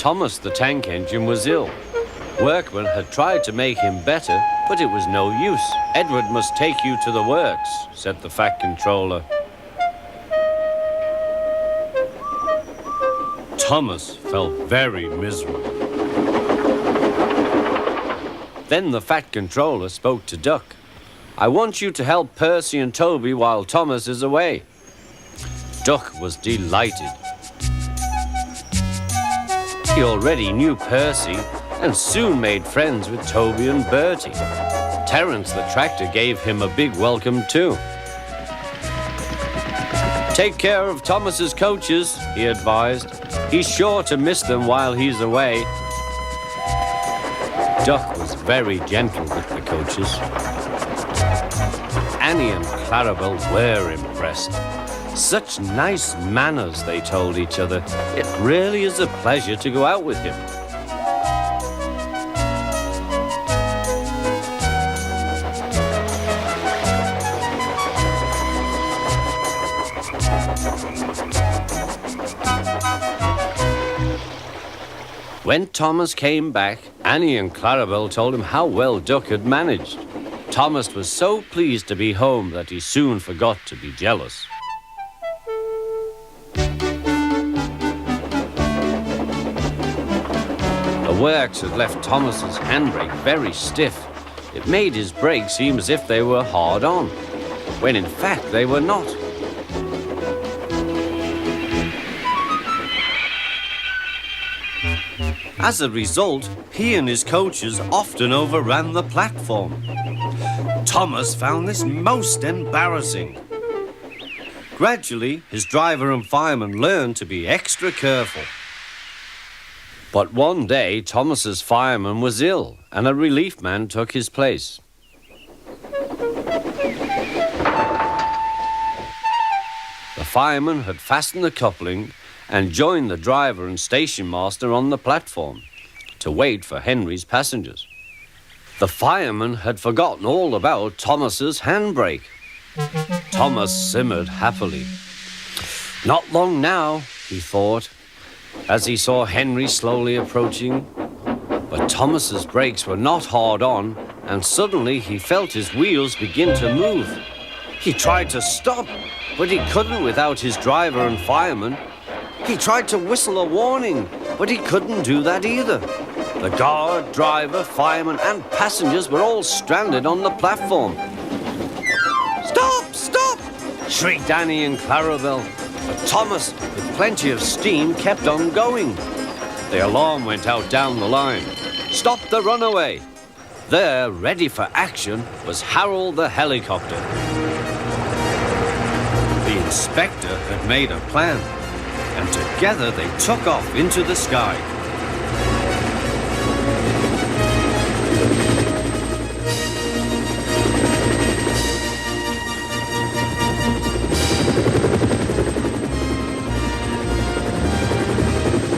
Thomas the tank engine was ill. Workmen had tried to make him better, but it was no use. Edward must take you to the works, said the Fat Controller. Thomas felt very miserable. Then the Fat Controller spoke to Duck. I want you to help Percy and Toby while Thomas is away. Duck was delighted. He already knew Percy and soon made friends with Toby and Bertie. Terence the tractor gave him a big welcome too. Take care of Thomas's coaches, he advised. He's sure to miss them while he's away. Duck was very gentle with the coaches. Annie and Clarabel were impressed. Such nice manners, they told each other. It really is a pleasure to go out with him. When Thomas came back, Annie and Clarabel told him how well Duck had managed. Thomas was so pleased to be home that he soon forgot to be jealous. The works had left Thomas's handbrake very stiff. It made his brakes seem as if they were hard on, when in fact they were not. As a result, he and his coaches often overran the platform. Thomas found this most embarrassing. Gradually, his driver and fireman learned to be extra careful. But one day, Thomas's fireman was ill, and a relief man took his place. The fireman had fastened the coupling and joined the driver and station master on the platform to wait for Henry's passengers. The fireman had forgotten all about Thomas's handbrake. Thomas simmered happily. Not long now, he thought, as he saw Henry slowly approaching. But Thomas's brakes were not hard on, and suddenly he felt his wheels begin to move. He tried to stop, but he couldn't without his driver and fireman. He tried to whistle a warning, but he couldn't do that either. The guard, driver, fireman, and passengers were all stranded on the platform. Stop! Stop! Shrieked Annie and Clarabel. But Thomas, with plenty of steam, kept on going. The alarm went out down the line. Stop the runaway! There, ready for action, was Harold the helicopter. The inspector had made a plan, and together they took off into the sky.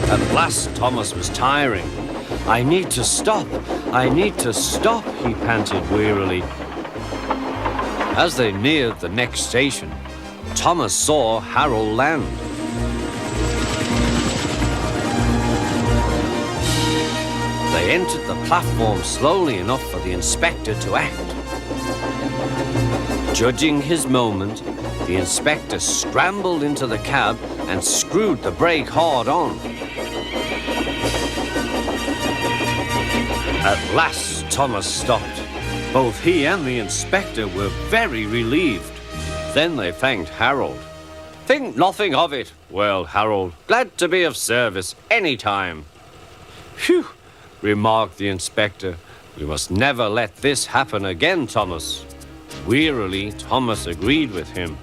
At last, Thomas was tiring. I need to stop, he panted wearily. As they neared the next station, Thomas saw Harold land. They entered the platform slowly enough for the inspector to act. Judging his moment, the inspector scrambled into the cab and screwed the brake hard on. At last, Thomas stopped. Both he and the inspector were very relieved. Then they thanked Harold. Think nothing of it. Well, Harold, glad to be of service any time. Phew, remarked the inspector. We must never let this happen again, Thomas. Wearily, Thomas agreed with him.